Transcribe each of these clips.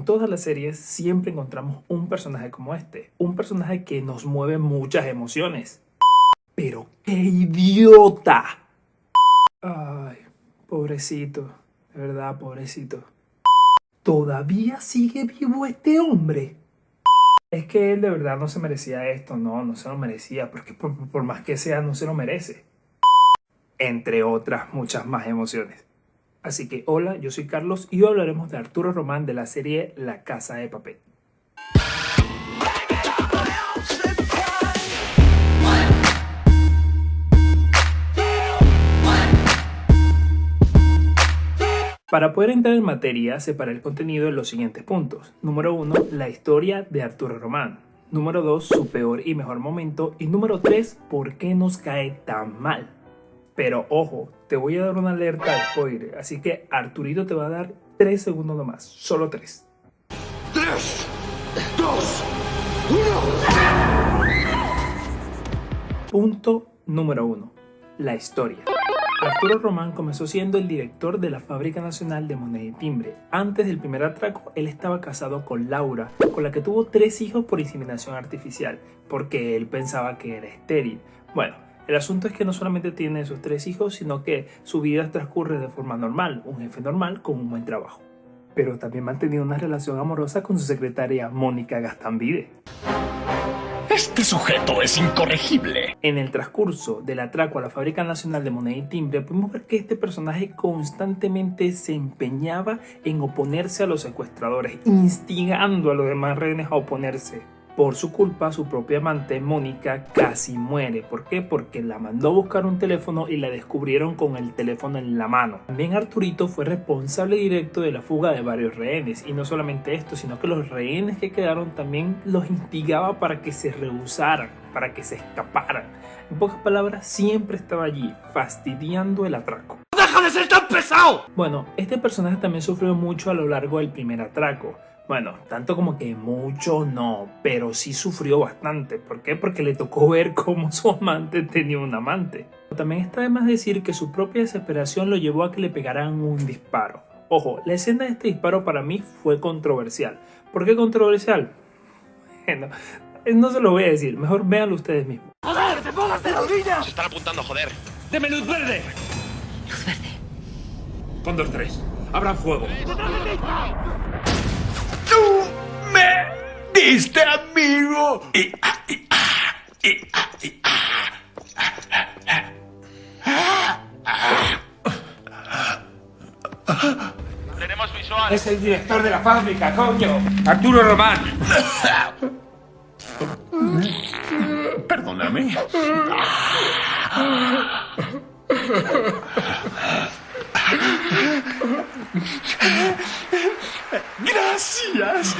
todas las series, siempre encontramos un personaje como este. Un personaje que nos mueve muchas emociones. ¡Pero qué idiota! Ay, pobrecito. De verdad, pobrecito. ¿Todavía sigue vivo este hombre? Es que él de verdad no se merecía esto. No se lo merecía. Porque por más que sea, no se lo merece. Entre otras muchas más emociones. Así que hola, yo soy Carlos y hoy hablaremos de Arturo Román de la serie La Casa de Papel. Para poder entrar en materia, separé el contenido en los siguientes puntos. Número 1, la historia de Arturo Román. Número 2, su peor y mejor momento. Y número 3, por qué nos cae tan mal. Pero ojo, te voy a dar una alerta de spoiler, así que Arturito te va a dar 3 segundos nomás, solo 3. 3, 2, 1. Punto número 1, la historia. Arturo Román comenzó siendo el director de la Fábrica Nacional de Moneda y Timbre. Antes del primer atraco, él estaba casado con Laura, con la que tuvo 3 hijos por inseminación artificial, porque él pensaba que era estéril. Bueno, el asunto es que no solamente tiene esos 3 hijos, sino que su vida transcurre de forma normal, un jefe normal con un buen trabajo. Pero también mantenía una relación amorosa con su secretaria Mónica Gastambide. Este sujeto es incorregible. En el transcurso del atraco a la Fábrica Nacional de Moneda y Timbre, pudimos ver que este personaje constantemente se empeñaba en oponerse a los secuestradores, instigando a los demás rehenes a oponerse. Por su culpa, su propia amante, Mónica, casi muere. ¿Por qué? Porque la mandó a buscar un teléfono y la descubrieron con el teléfono en la mano. También Arturito fue responsable directo de la fuga de varios rehenes. Y no solamente esto, sino que los rehenes que quedaron también los instigaba para que se rehusaran, para que se escaparan. En pocas palabras, siempre estaba allí, fastidiando el atraco. ¡Deja de ser tan pesado! Bueno, este personaje también sufrió mucho a lo largo del primer atraco. Bueno, tanto como que mucho no, pero sí sufrió bastante. ¿Por qué? Porque le tocó ver cómo su amante tenía un amante. También está de más decir que su propia desesperación lo llevó a que le pegaran un disparo. Ojo, la escena de este disparo para mí fue controversial. ¿Por qué controversial? Bueno, no se lo voy a decir, mejor véanlo ustedes mismos. ¡Joder, te pongas de rodillas! Se están apuntando, joder. ¡Deme luz verde! Luz verde. Con 2-3. Abran fuego. ¡Tú me diste, amigo! Tenemos visual. Es el director de la fábrica, coño. Arturo Román. Perdóname. Gracias.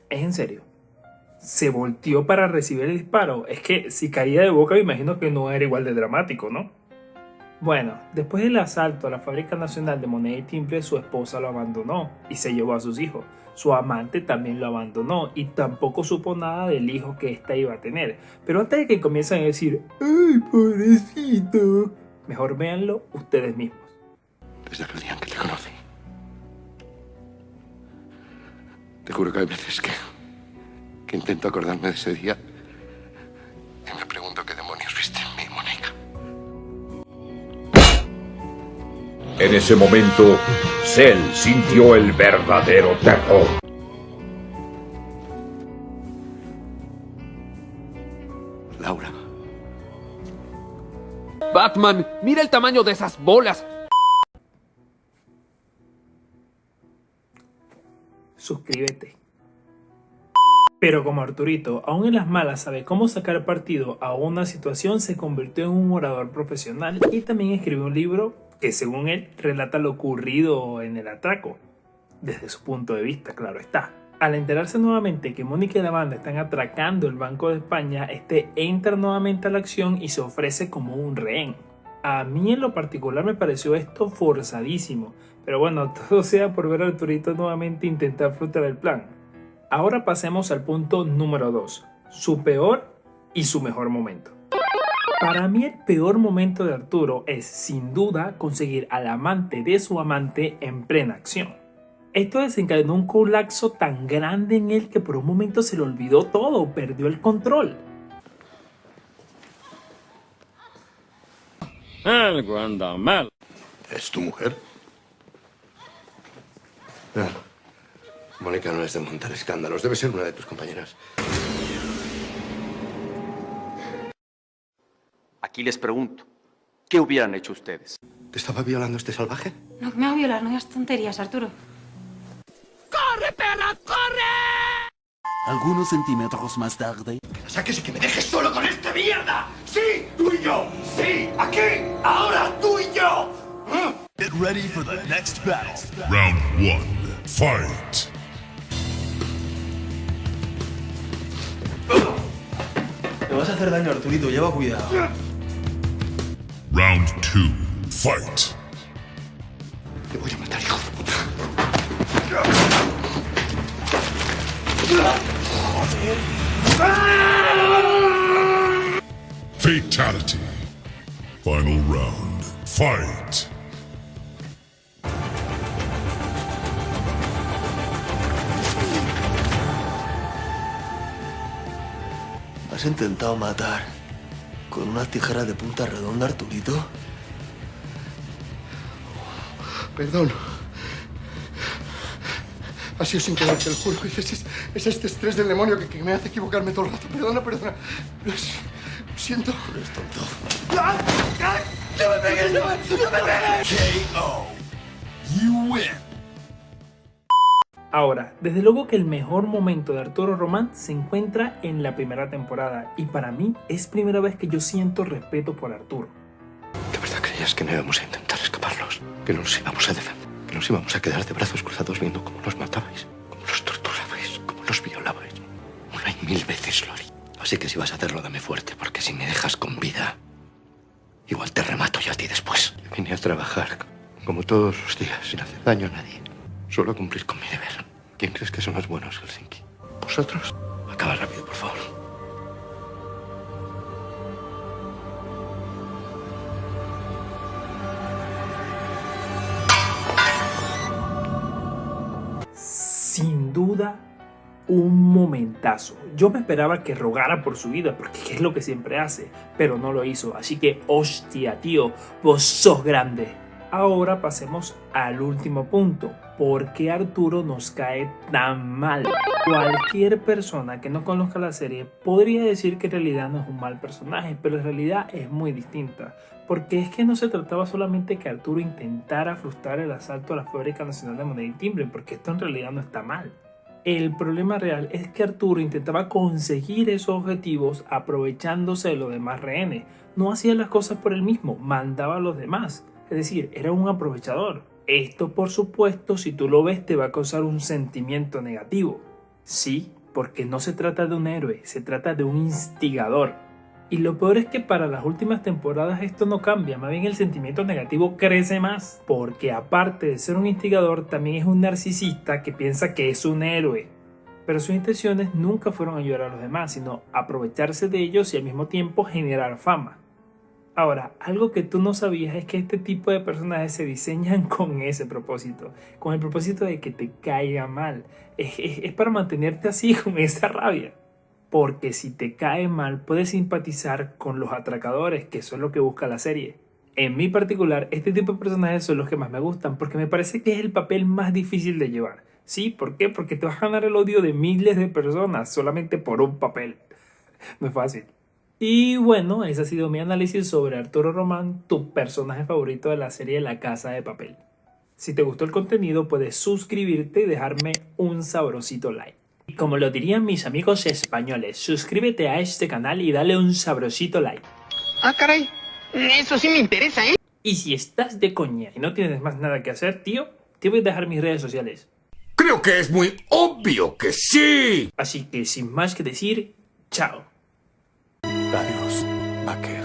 Es en serio. Se volteó para recibir el disparo. Es que si caía de boca me imagino que no era igual de dramático, ¿no? Bueno, después del asalto a la Fábrica Nacional de Moneda y Timbre, su esposa lo abandonó y se llevó a sus hijos. Su amante también lo abandonó y tampoco supo nada del hijo que ésta iba a tener. Pero antes de que comiencen a decir, ¡ay, pobrecito!, mejor véanlo ustedes mismos. Desde aquel día en que te conocí, te juro que hay veces que intento acordarme de ese día y me pregunto qué demonios viste en mí, Mónica. En ese momento, Cell sintió el verdadero terror. Laura. Batman, mira el tamaño de esas bolas. Suscríbete. Pero como Arturito, aún en las malas, sabe cómo sacar partido a una situación, se convirtió en un orador profesional y también escribió un libro que, según él, relata lo ocurrido en el atraco, desde su punto de vista, claro está. Al enterarse nuevamente que Mónica y la banda están atracando el Banco de España, este entra nuevamente a la acción y se ofrece como un rehén. A mí en lo particular me pareció esto forzadísimo, pero bueno, todo sea por ver a Arturito nuevamente intentar frustrar el plan. Ahora pasemos al punto número 2, su peor y su mejor momento. Para mí el peor momento de Arturo es sin duda conseguir al amante de su amante en plena acción. Esto desencadenó un colapso tan grande en él que por un momento se le olvidó todo, perdió el control. Algo anda mal. ¿Es tu mujer? No. Mónica no es de montar escándalos. Debe ser una de tus compañeras. Aquí les pregunto, ¿qué hubieran hecho ustedes? ¿Te estaba violando este salvaje? No, que me va a violar, no digas tonterías, Arturo. Algunos centímetros más tarde. ¡Que la saques y que me dejes solo con esta mierda! ¡Sí! ¡Tú y yo! ¡Sí! ¡Aquí! ¡Ahora! ¡Tú y yo! Get ready for the next battle. Round 1. Fight. Te vas a hacer daño, Arturito, lleva cuidado. Round 2. Fight. Te voy a matar, hijo de puta. Fatality. Final round. Fight. ¿Has intentado matar con una tijera de punta redonda, Arturito? Perdón. Ha sido sin querer, te lo juro. Es este estrés del demonio que me hace equivocarme todo el rato. Perdona. Lo siento. Eres tonto. ¡Ah! ¡Ah! ¡No me pegues! ¡No me pegues! KO. You win. Ahora, desde luego que el mejor momento de Arturo Román se encuentra en la primera temporada y para mí es primera vez que yo siento respeto por Arturo. ¿De verdad creías que no íbamos a intentar escaparnos? ¿Que no nos íbamos a defender? ¿Que nos íbamos a quedar de brazos cruzados viendo cómo nos matabais? ¿Cómo los torturabais? ¿Cómo los violabais? Una y mil veces lo haría. Así que si vas a hacerlo, dame fuerte, porque si me dejas con vida, igual te remato yo a ti después. Yo vine a trabajar, como todos los días, sin hacer daño a nadie. Solo a cumplir con mi deber. ¿Quién crees que son los buenos, Helsinki? ¿Vosotros? Acaba rápido, por favor. Sin duda, un momentazo. Yo me esperaba que rogara por su vida, porque es lo que siempre hace, pero no lo hizo. Así que, hostia, tío, vos sos grande. Ahora pasemos al último punto. ¿Por qué Arturo nos cae tan mal? Cualquier persona que no conozca la serie podría decir que en realidad no es un mal personaje, pero en realidad es muy distinta. Porque es que no se trataba solamente que Arturo intentara frustrar el asalto a la Fábrica Nacional de Moneda y Timbre, porque esto en realidad no está mal. El problema real es que Arturo intentaba conseguir esos objetivos aprovechándose de los demás rehenes. No hacía las cosas por él mismo, mandaba a los demás. Es decir, era un aprovechador. Esto, por supuesto, si tú lo ves, te va a causar un sentimiento negativo. Sí, porque no se trata de un héroe, se trata de un instigador. Y lo peor es que para las últimas temporadas esto no cambia, más bien el sentimiento negativo crece más. Porque aparte de ser un instigador, también es un narcisista que piensa que es un héroe. Pero sus intenciones nunca fueron ayudar a los demás, sino aprovecharse de ellos y al mismo tiempo generar fama. Ahora, algo que tú no sabías es que este tipo de personajes se diseñan con ese propósito, con el propósito de que te caiga mal. Es para mantenerte así, con esa rabia. Porque si te cae mal, puedes simpatizar con los atracadores, que eso es lo que busca la serie. En mi particular, este tipo de personajes son los que más me gustan, porque me parece que es el papel más difícil de llevar. ¿Sí? ¿Por qué? Porque te vas a ganar el odio de miles de personas solamente por un papel. No es fácil. Y bueno, ese ha sido mi análisis sobre Arturo Román, tu personaje favorito de la serie La Casa de Papel. Si te gustó el contenido, puedes suscribirte y dejarme un sabrosito like. Y como lo dirían mis amigos españoles, suscríbete a este canal y dale un sabrosito like. Ah, caray, eso sí me interesa, ¿eh? Y si estás de coña y no tienes más nada que hacer, tío, te voy a dejar mis redes sociales. Creo que es muy obvio que sí. Así que sin más que decir, chao. Adiós, vaquero.